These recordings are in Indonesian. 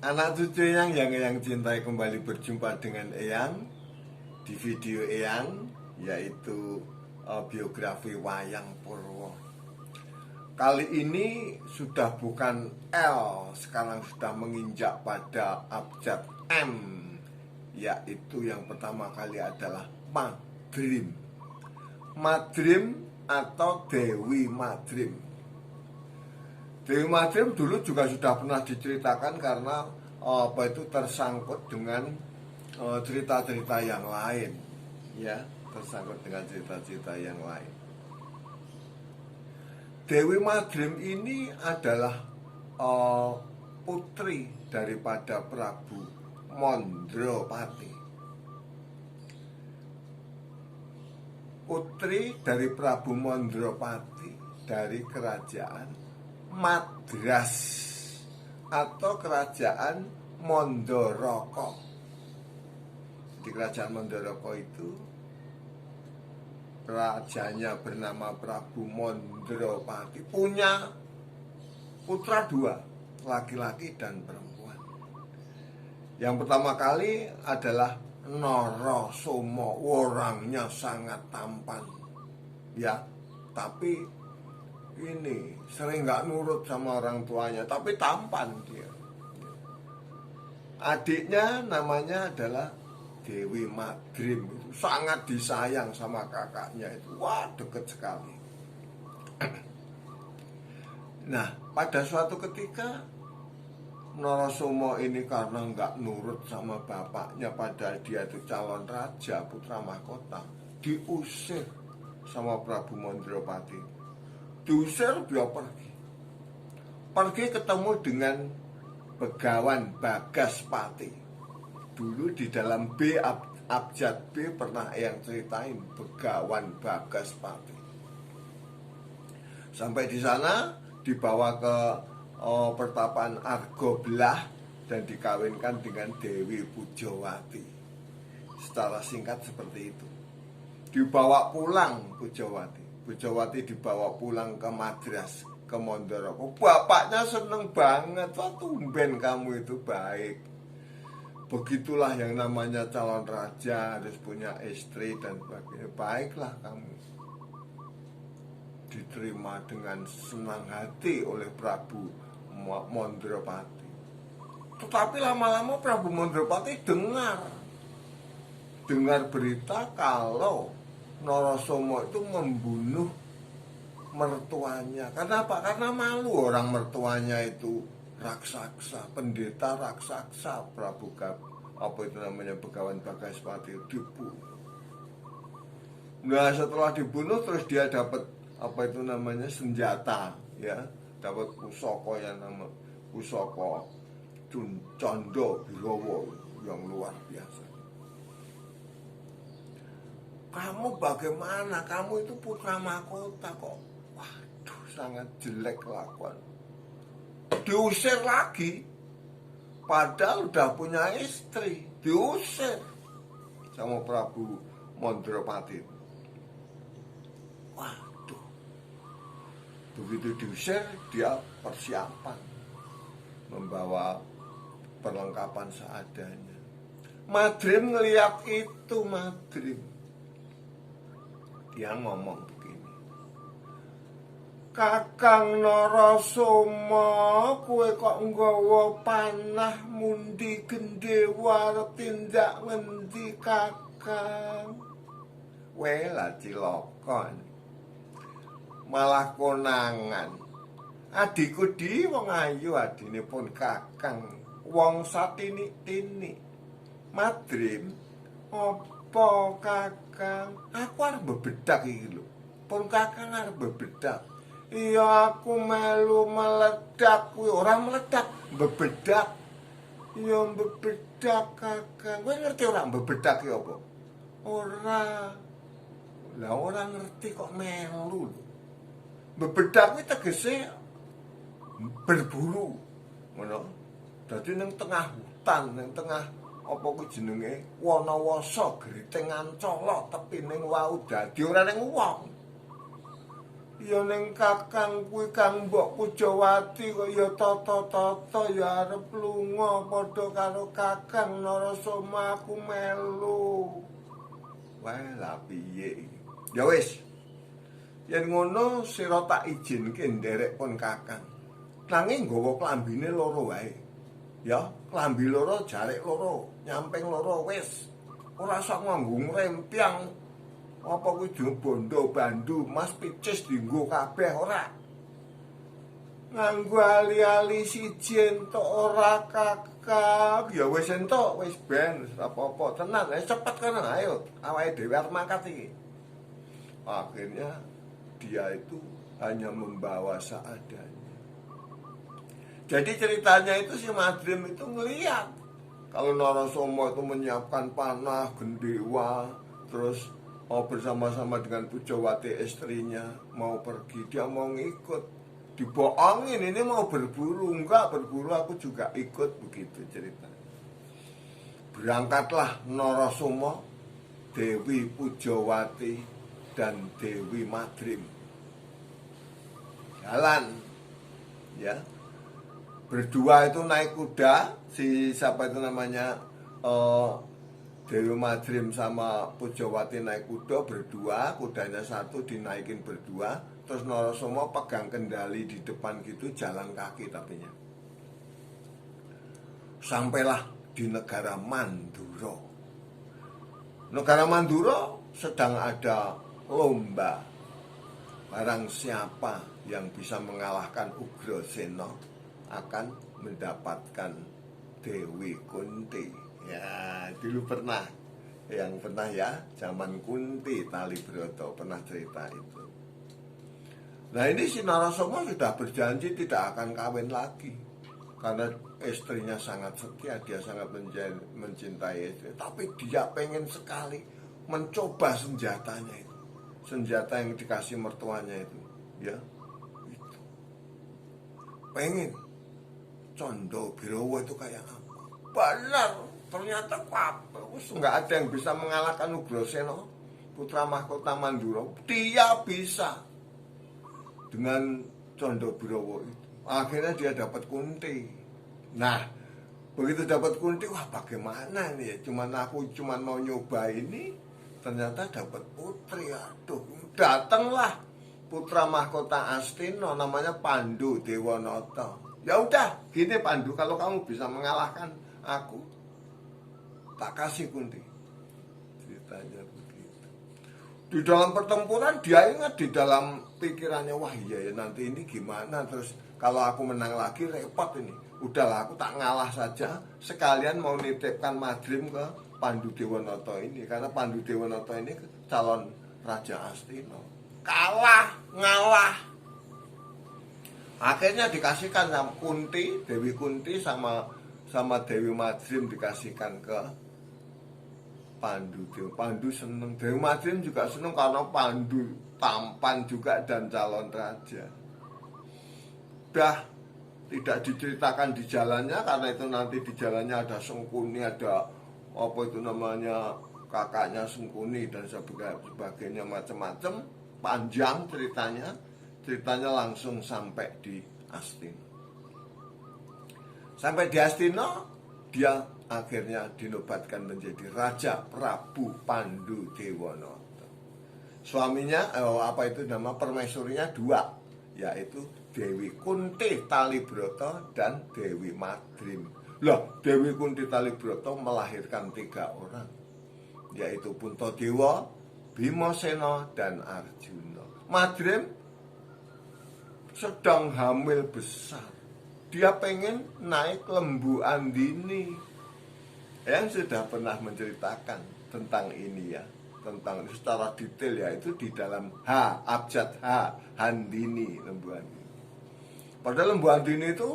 Anak cucu yang cintai, kembali berjumpa dengan Eyang di video Eyang, yaitu biografi Wayang Purwo. Kali ini sudah bukan L, sekarang sudah menginjak pada abjad M, yaitu yang pertama kali adalah Madrim. Madrim atau Dewi Madrim. Dewi Madrim dulu juga sudah pernah diceritakan karena tersangkut dengan cerita-cerita yang lain, ya, tersangkut dengan cerita-cerita yang lain. Dewi Madrim ini adalah putri daripada Prabu Mondropati. Putri dari Prabu Mondropati dari kerajaan Madras atau kerajaan Mondoroko. Di kerajaan Mondoroko itu rajanya bernama Prabu Mondropati, punya putra dua, laki-laki dan perempuan. Yang pertama kali adalah Narasomo, orangnya sangat tampan, ya, tapi ini sering nggak nurut sama orang tuanya, tapi tampan dia. Adiknya namanya adalah Dewi Madrim, itu sangat disayang sama kakaknya itu, wah, deket sekali. Nah, pada suatu ketika Narasomo ini karena nggak nurut sama bapaknya, padahal dia itu calon raja, putra mahkota, diusir sama Prabu Mondropati. Diusir, dia pergi ketemu dengan Begawan Bagaspati. Dulu di dalam abjad B pernah yang ceritain Begawan Bagaspati. Sampai di sana dibawa ke pertapaan Argobelah dan dikawinkan dengan Dewi Pujawati. Secara singkat seperti itu. Dibawa pulang Pujawati dibawa pulang ke Madras, ke Mondoroko. Bapaknya seneng banget, wah, tumben kamu itu baik. Begitulah yang namanya calon raja, harus punya istri dan sebagainya. Baiklah kamu. Diterima dengan senang hati oleh Prabu Mondropati. Tetapi lama-lama Prabu Mondropati dengar berita kalau Narasomo itu membunuh mertuanya. Karena apa? Karena malu, orang mertuanya itu raksasa, pendeta raksasa. Begawan Bagaspati dibunuh. Nah, setelah dibunuh terus dia dapat senjata, ya, dapat pusaka yang nama pusaka Canda Birawa yang luar biasa. Kamu bagaimana? Kamu itu putra mahkota kok. Waduh, sangat jelek kelakuan. Diusir lagi. Padahal udah punya istri. Diusir sama Prabu Mondropati. Waduh. Begitu diusir, dia persiapan membawa perlengkapan seadanya. Madrim ngeliat itu, dia ngomong begini, Kakang Narasomo, kowe kok nggawa panah mundi gendhewa tindak ngendi Kakang? Wela cilaka, malah konangan. Adikku di wong ayu, adine pun Kakang wong satini-tini. Madrim, apa Kakang? Aku arep bebedak iki lho. Pun Kakang arep bebedak. Iya, aku melu meledak kuwi, ora meledak, bebedak. Iya, bebedak Kakang. Kowe ngerti ora bebedak ki apa? Ora. Lah ora ngerti kok melu lho. Bebedak kuwi tegese berburu. Ngono. Dadi ning tengah hutan, ning tengah apa kuwi jenenge Wanawasa, Griting Ancala, tepine wau dadi ora ning wong. Ya ning kakang kuwi kang mbok Pujawati kok ya tata-tata ya arep lunga padha karo kakang Narasoma aku melu. Wah, lah piye iki? Ya wis. Yen ngono sira tak izinke nderek pun kakang. Nanging nggawa klambine loro wae. Ya, klambi loro, jarik loro, nyamping loro wis. Ora usah nganggo rempiang. Apa kuwi bondo bandu mas picis dienggo kabeh ora. Nganggo ali-ali siji entuk ora kakak. Ya wis entuk, wis ben apa-apa tenan. Cepet kan ayo awake dhewe arep mangkat iki. Akhirnya dia itu hanya membawa seadanya. Jadi ceritanya itu si Madrim itu ngeliat kalau Narasoma itu menyiapkan panah, gendewa, terus bersama-sama dengan Pujawati istrinya mau pergi, dia mau ngikut, dibohongin ini mau berburu, enggak berburu aku juga ikut, begitu cerita. Berangkatlah Narasoma, Dewi Pujawati dan Dewi Madrim jalan, ya berdua itu naik kuda, si siapa itu namanya Dewi Madrim sama Pujawati naik kuda berdua, kudanya satu dinaikin berdua, terus Narasoma pegang kendali di depan gitu, jalan kaki tapinya. Sampailah di negara Mandura. Negara Mandura sedang ada lomba. Barang siapa yang bisa mengalahkan Ugrasena akan mendapatkan Dewi Kunti. Ya, dulu pernah ya, zaman Kunti Talibrata pernah cerita itu. Nah ini si Narasoma sudah berjanji tidak akan kawin lagi karena istrinya sangat setia, dia sangat mencintai istri. Tapi dia pengen sekali mencoba senjatanya itu, senjata yang dikasih mertuanya itu, ya. Itu. Pengen Candha Birawa itu kayak apa? Benar. Ternyata nggak ada yang bisa mengalahkan Ugrasena, putra mahkota Mandura. Dia bisa dengan Candha Birawa itu. Akhirnya dia dapat Kunti. Nah, begitu dapat Kunti, wah bagaimana nih ya? Aku mau nyoba ini, ternyata dapat putri. Aduh, datanglah putra mahkota Astina namanya Pandhu Dewanata. Ya udah, gini Pandhu, kalau kamu bisa mengalahkan aku, tak kasih Kunti. Ceritanya begitu. Di dalam pertempuran dia ingat di dalam pikirannya, wah iya ya nanti ini gimana, terus kalau aku menang lagi repot ini. Udahlah aku tak ngalah saja, sekalian mau nitipkan Madrim ke Pandhu Dewanata ini, karena Pandhu Dewanata ini calon Raja Astina. Ngalah. Akhirnya dikasihkan sama Kunti, Dewi Kunti sama Dewi Madrim dikasihkan ke Pandhu. Pandhu seneng, Dewi Madrim juga seneng karena Pandhu tampan juga dan calon raja. Udah tidak diceritakan di jalannya karena itu nanti di jalannya ada Sengkuni, ada apa itu namanya kakaknya Sengkuni dan sebagainya macam-macam, panjang ceritanya langsung sampai di Astina. Sampai di Astina dia akhirnya dinobatkan menjadi Raja Prabu Pandhu Dewanata. Suaminya apa itu nama permaisurinya dua, yaitu Dewi Kunti Talibrata dan Dewi Madrim. Loh, Dewi Kunti Talibrata melahirkan 3 orang, yaitu Puntadewa, Bimasena dan Arjuna. Madrim sedang hamil besar. Dia pengen naik Lembu Andini. Yang sudah pernah menceritakan tentang ini ya, tentang secara detail, yaitu di dalam Abjad Handini, Lembu Andini. Padahal Lembu Andini itu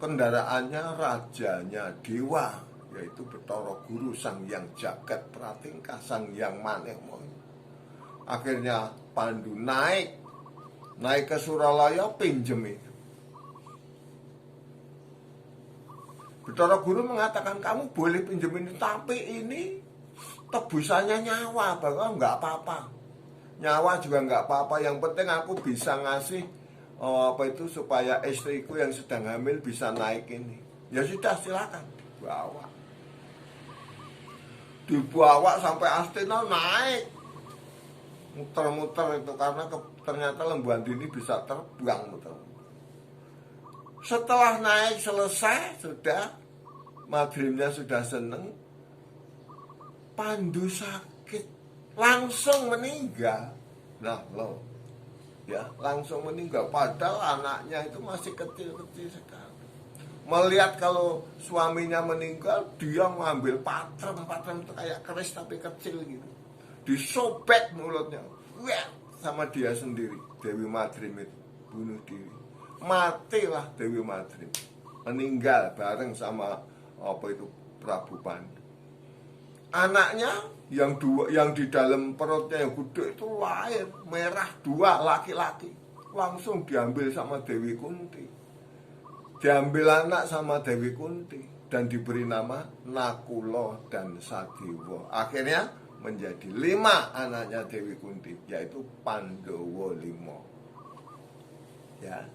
kendaraannya rajanya dewa, yaitu Bathara Guru, Sang Hyang Jagat Pratingkah, Sang Hyang Manik-Monik. Akhirnya Pandhu naik ke Suralaya, pinjem itu. Bathara Guru mengatakan kamu boleh pinjem ini, tapi ini tebusannya nyawa, bahwa nggak apa-apa. nyawa juga nggak apa-apa, yang penting aku bisa ngasih supaya istriku yang sedang hamil bisa naik ini. Ya sudah, silakan bawa. Dibawa sampai Astina, naik muter-muter itu karena ternyata lembu ini bisa terbang muter. Setelah naik selesai, sudah Madrimnya sudah seneng, Pandu sakit, langsung meninggal. Nah loh, ya langsung meninggal. Padahal anaknya itu masih kecil-kecil sekali. Melihat kalau suaminya meninggal, dia mengambil patrem itu kayak keris tapi kecil gitu, disobek mulutnya, wah, sama dia sendiri. Dewi Madrim itu bunuh diri, matilah Dewi Madrim, meninggal bareng sama Prabu Pandu. Anaknya yang di dalam perutnya yang gede itu lahir merah, 2 laki-laki, langsung diambil sama Dewi Kunti. Diambil anak sama Dewi Kunti dan diberi nama Nakula dan Sadiwa. Akhirnya menjadi 5 anaknya Dewi Kunti, yaitu Pandowo 5. Ya,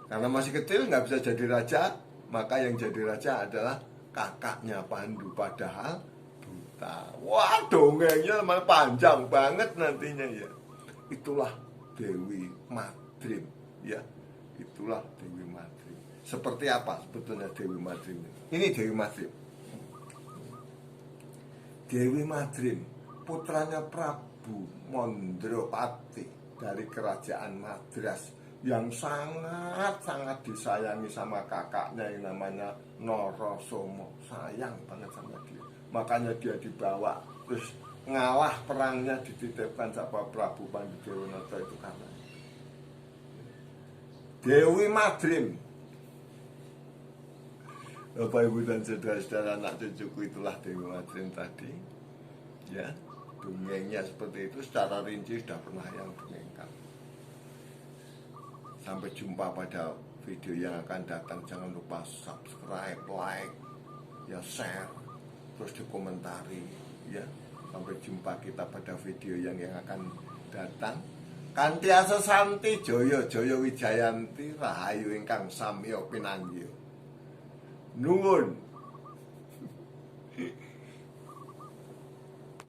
karena masih kecil nggak bisa jadi raja, maka yang jadi raja adalah kakaknya Pandu, padahal buta. Wah, dongengnya malah panjang banget nantinya ya. Itulah Dewi Madrim, ya. Itulah Dewi Madrim. Seperti apa sebetulnya Dewi Madrim? Ini Dewi Madrim. Dewi Madrim, putranya Prabu Mondropati dari kerajaan Madras, yang sangat-sangat disayangi sama kakaknya yang namanya Norosomo. Sayang banget sama dia. Makanya dia dibawa, terus ngalah perangnya, dititipkan sama Prabu Pandhudewanata itu karena Dewi Madrim. Bapak, Ibu, dan saudara-saudara, anak cucuku, itulah Dewi Madrim tadi. Ya, dongengnya seperti itu, secara rinci sudah pernah yang dongengkan. Sampai jumpa pada video yang akan datang. Jangan lupa subscribe, like, ya share, terus dikomentari, ya. Sampai jumpa kita pada video yang akan datang. Kantiasa Santi Joyo Joyo Wijayanti Rahayu ingkang samya pinanggih. Nuwun.